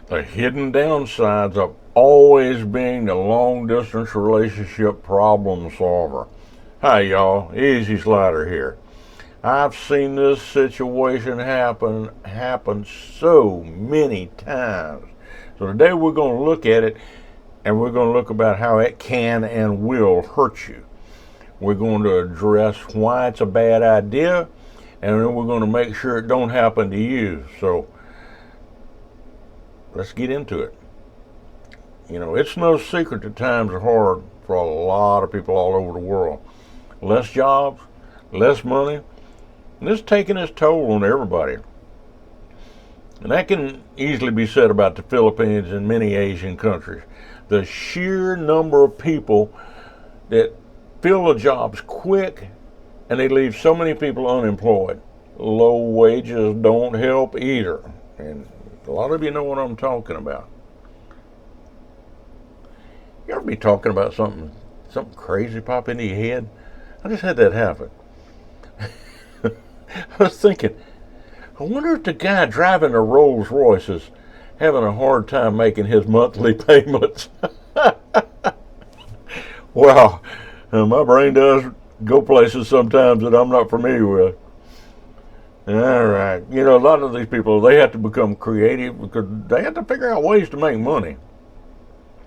The hidden downsides of always being the long distance relationship problem solver. Hi, y'all. Easy Slider here. I've seen this situation happen so many times. So today we're going to look at it, and we're going to look about how it can and will hurt you. We're going to address why it's a bad idea, and then we're going to make sure it don't happen to you. So let's get into it. You know, it's no secret that times are hard for a lot of people all over the world. Less jobs, less money, and it's taking its toll on everybody. And that can easily be said about the Philippines and many Asian countries. The sheer number of people that fill the jobs quick, and they leave so many people unemployed. Low wages don't help either. And a lot of you know what I'm talking about. You ever be talking about something crazy pop into your head? I just had that happen. I was thinking, I wonder if the guy driving a Rolls Royce is having a hard time making his monthly payments. Wow, my brain does go places sometimes that I'm not familiar with. All right, you know, a lot of these people, they have to become creative because they have to figure out ways to make money.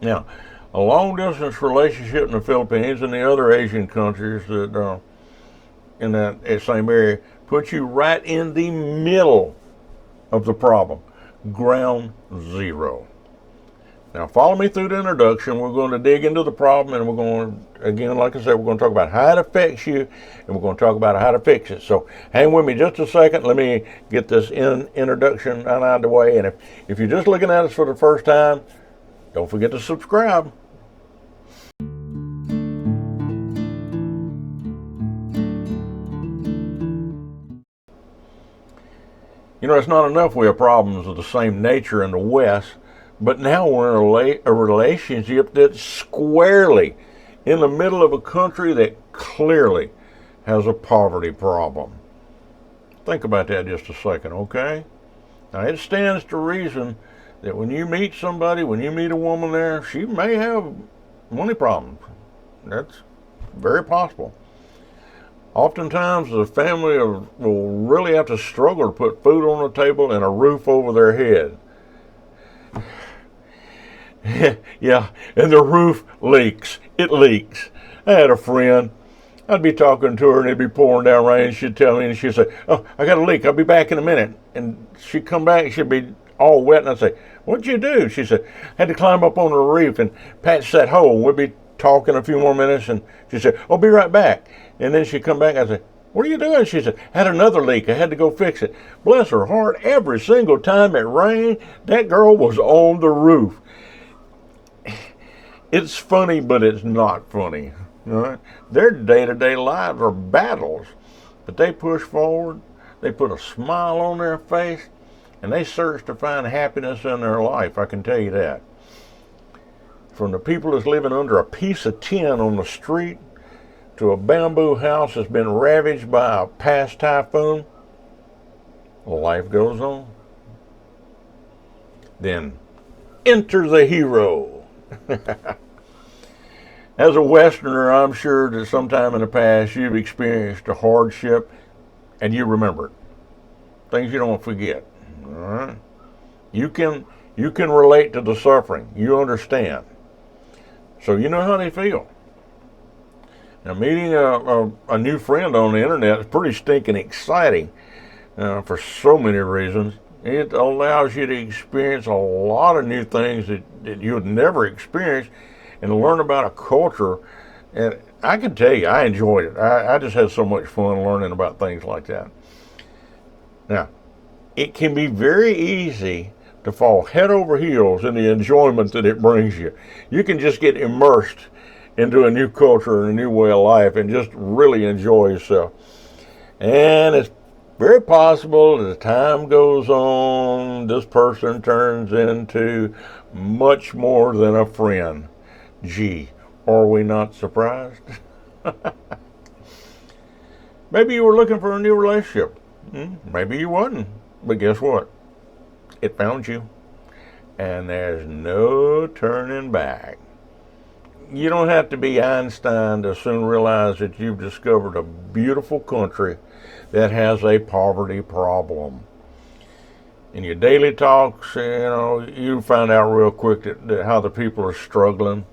Now, a long distance relationship in the Philippines and the other Asian countries that in that same area puts you right in the middle of the problem, ground zero. Now, follow me through the introduction. We're going to dig into the problem, and we're going to, again, like I said, we're going to talk about how it affects you, and we're going to talk about how to fix it. So hang with me just a second. Let me get this introduction out of the way. And if you're just looking at us for the first time, don't forget to subscribe. You know, it's not enough we have problems of the same nature in the West, but now we're in a relationship that's squarely in the middle of a country that clearly has a poverty problem. Think about that just a second, okay? Now, it stands to reason that when you meet somebody, when you meet a woman there, she may have money problems. That's very possible. Oftentimes, the family will really have to struggle to put food on the table and a roof over their head. Yeah, and the roof leaks. It leaks. I had a friend. I'd be talking to her, and it'd be pouring down rain, and she'd tell me, and she'd say, "Oh, I got a leak. I'll be back in a minute." And she'd come back, and she'd be all wet, and I'd say, "What'd you do?" She said, "I had to climb up on the roof and patch that hole." We'd be talking a few more minutes, and she said, "I'll be right back." And then she'd come back, and I'd say, "What are you doing?" She said, "Had another leak. I had to go fix it." Bless her heart, every single time it rained, that girl was on the roof. It's funny, but it's not funny. All right? Their day-to-day lives are battles, but they push forward, they put a smile on their face, and they search to find happiness in their life, I can tell you that. From the people that's living under a piece of tin on the street to a bamboo house that's been ravaged by a past typhoon, life goes on. Then enter the hero. As a Westerner, I'm sure that sometime in the past you've experienced a hardship and you remember it. Things you don't forget. All right? You can relate to the suffering. You understand. So you know how they feel. Now, meeting a new friend on the internet is pretty stinking exciting for so many reasons. It allows you to experience a lot of new things that you would never experience and learn about a culture. And I can tell you, I enjoyed it. I just had so much fun learning about things like that. Now, it can be very easy to fall head over heels in the enjoyment that it brings you. You can just get immersed into a new culture and a new way of life and just really enjoy yourself. And it's very possible as time goes on, this person turns into much more than a friend. Gee, are we not surprised? Maybe you were looking for a new relationship. Maybe you wasn't. But guess what? It found you. and there's no turning back. You don't have to be Einstein to soon realize that you've discovered a beautiful country that has a poverty problem. In your daily talks, you find out real quick that how the people are struggling.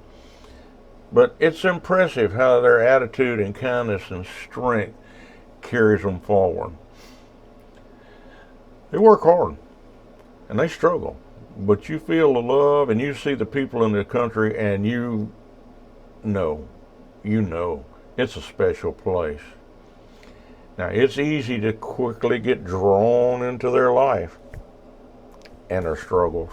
But it's impressive how their attitude and kindness and strength carries them forward. They work hard and they struggle, but you feel the love and you see the people in the country, and you know it's a special place. Now, it's easy to quickly get drawn into their life and their struggles.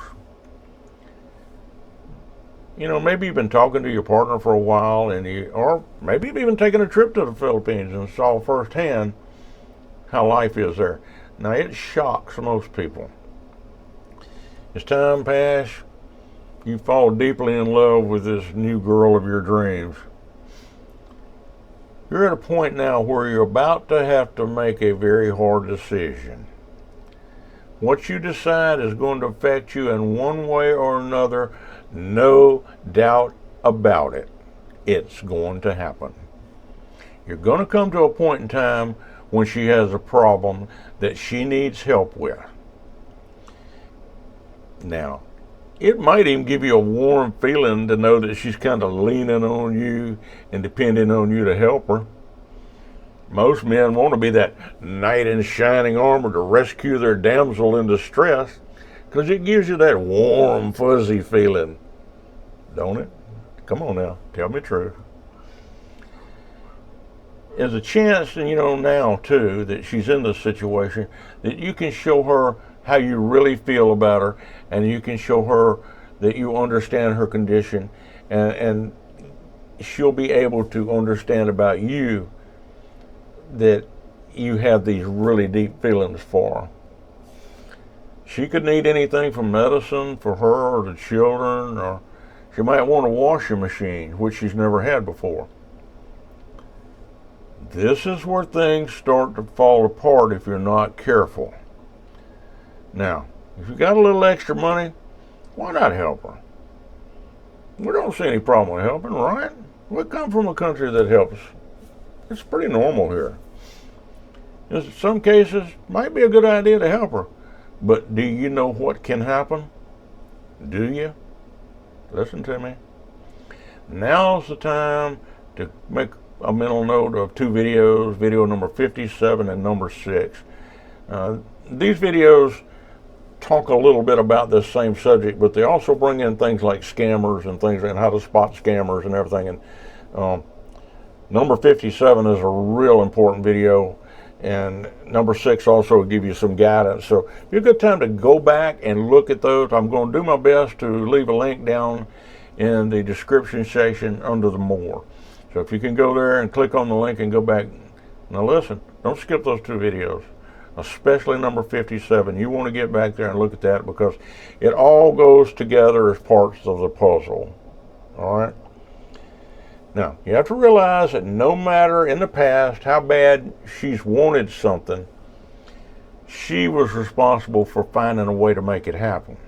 Maybe you've been talking to your partner for a while, or maybe you've even taken a trip to the Philippines and saw firsthand how life is there. Now, it shocks most people. As time passes, you fall deeply in love with this new girl of your dreams. You're at a point now where you're about to have to make a very hard decision. What you decide is going to affect you in one way or another, no doubt about it. It's going to happen. You're going to come to a point in time when she has a problem that she needs help with. Now, it might even give you a warm feeling to know that she's kind of leaning on you and depending on you to help her. Most men want to be that knight in shining armor to rescue their damsel in distress, because it gives you that warm, fuzzy feeling, don't it? Come on now, tell me the truth. There's a chance, now too, that she's in this situation, that you can show her how you really feel about her, and you can show her that you understand her condition, and she'll be able to understand about you that you have these really deep feelings for her. She could need anything from medicine for her or the children, or she might want a washing machine, which she's never had before. This is where things start to fall apart if you're not careful. Now, if you got a little extra money, why not help her? We don't see any problem with helping, right? We come from a country that helps. It's pretty normal here. In some cases, it might be a good idea to help her, but do you know what can happen? Do you? Listen to me. Now's the time to make a mental note of two videos, video number 57 and number 6. These videos talk a little bit about this same subject, but they also bring in things like scammers and things, and how to spot scammers and everything. And number 57 is a real important video, and number 6 also will give you some guidance. So it'd be a good time to go back and look at those. I'm going to do my best to leave a link down in the description section under the more. So if you can go there and click on the link and go back. Now listen, don't skip those two videos, especially number 57. You want to get back there and look at that, because it all goes together as parts of the puzzle. All right? Now, you have to realize that no matter in the past how bad she's wanted something, she was responsible for finding a way to make it happen.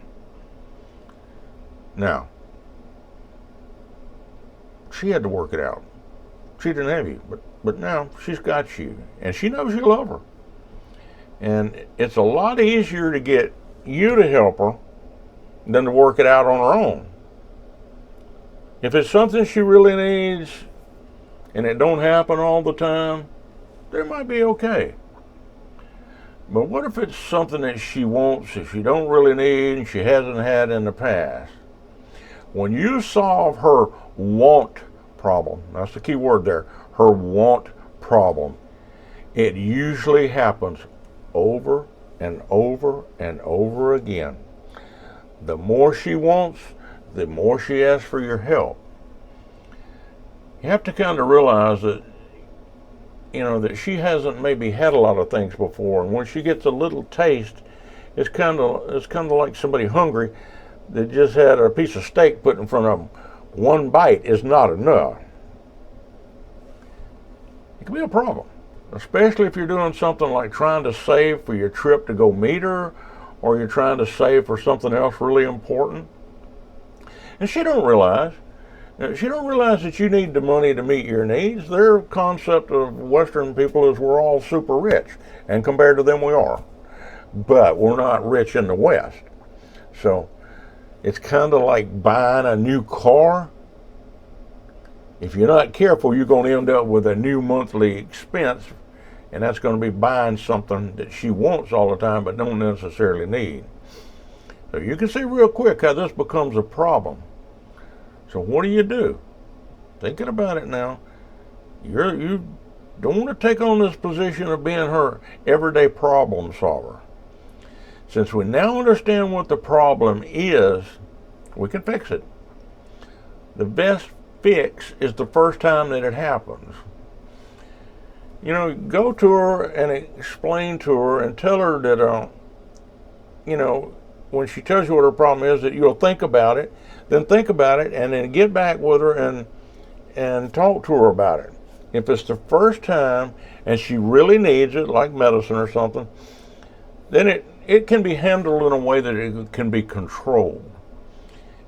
Now, she had to work it out. She didn't have you, but now she's got you, and she knows you love her. And it's a lot easier to get you to help her than to work it out on her own. If it's something she really needs and it don't happen all the time, they might be okay. But what if it's something that she wants, that she don't really need, and she hasn't had in the past? When you solve her want problem, that's the key word there, her want problem, it usually happens over and over and over again. The more she wants, the more she asks for your help. You have to kind of realize that, that she hasn't maybe had a lot of things before, and when she gets a little taste, it's kind of like somebody hungry that just had a piece of steak put in front of them. One bite is not enough. It can be a problem, especially if you're doing something like trying to save for your trip to go meet her, or you're trying to save for something else really important. And she don't realize that you need the money to meet your needs. Their concept of Western people is we're all super rich, and compared to them we are. But we're not rich in the West. So it's kind of like buying a new car. If you're not careful, you're going to end up with a new monthly expense, and that's going to be buying something that she wants all the time but don't necessarily need. So you can see real quick how this becomes a problem. So what do? Thinking about it now, you don't want to take on this position of being her everyday problem solver. Since we now understand what the problem is, we can fix it. The best fix is the first time that it happens. Go to her and explain to her and tell her that, when she tells you what her problem is, that you'll think about it, then think about it, and then get back with her and talk to her about it. If it's the first time and she really needs it, like medicine or something, then it can be handled in a way that it can be controlled.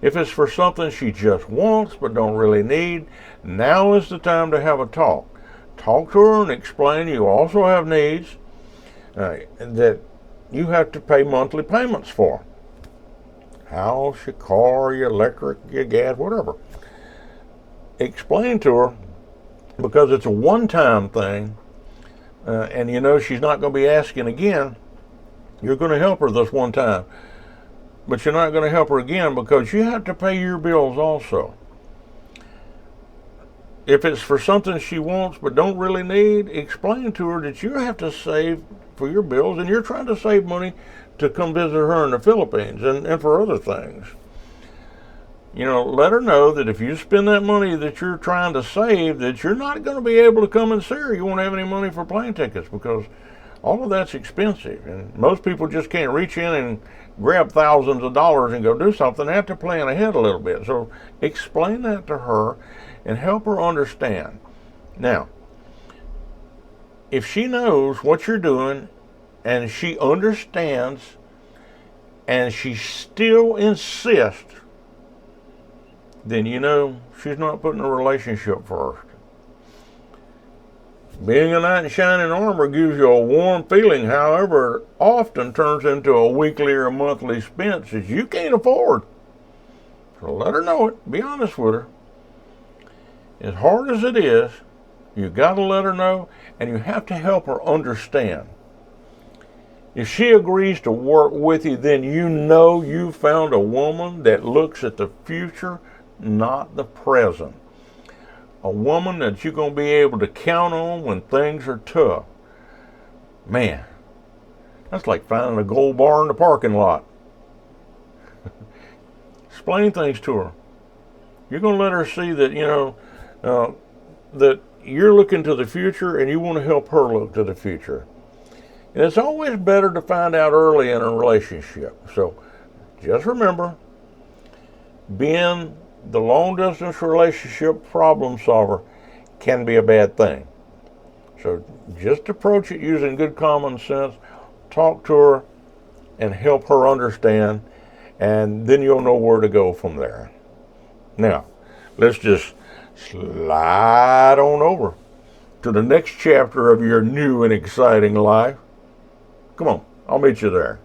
If it's for something she just wants but don't really need, now is the time to have a talk. Talk to her and explain you also have needs that you have to pay monthly payments for. House, your car, your electric, your gas, whatever. Explain to her, because it's a one-time thing, and she's not going to be asking again. You're going to help her this one time, but you're not going to help her again because you have to pay your bills also. If it's for something she wants but don't really need, explain to her that you have to save for your bills, and you're trying to save money to come visit her in the Philippines and for other things. Let her know that if you spend that money that you're trying to save, that you're not going to be able to come and see her. You won't have any money for plane tickets because all of that's expensive. And most people just can't reach in and grab thousands of dollars and go do something. They have to plan ahead a little bit. So explain that to her and help her understand. Now, if she knows what you're doing and she understands and she still insists, then she's not putting a relationship first. Being a knight in shining armor gives you a warm feeling, however, it often turns into a weekly or monthly expense that you can't afford. So let her know it. Be honest with her. As hard as it is, you got to let her know, and you have to help her understand. If she agrees to work with you, then you found a woman that looks at the future, not the present. A woman that you're going to be able to count on when things are tough. Man, that's like finding a gold bar in the parking lot. Explain things to her. You're going to let her see that, that you're looking to the future and you want to help her look to the future. And it's always better to find out early in a relationship. So just remember, being the long-distance relationship problem solver can be a bad thing. So just approach it using good common sense, talk to her, and help her understand, and then you'll know where to go from there. Now, let's just slide on over to the next chapter of your new and exciting life. Come on, I'll meet you there.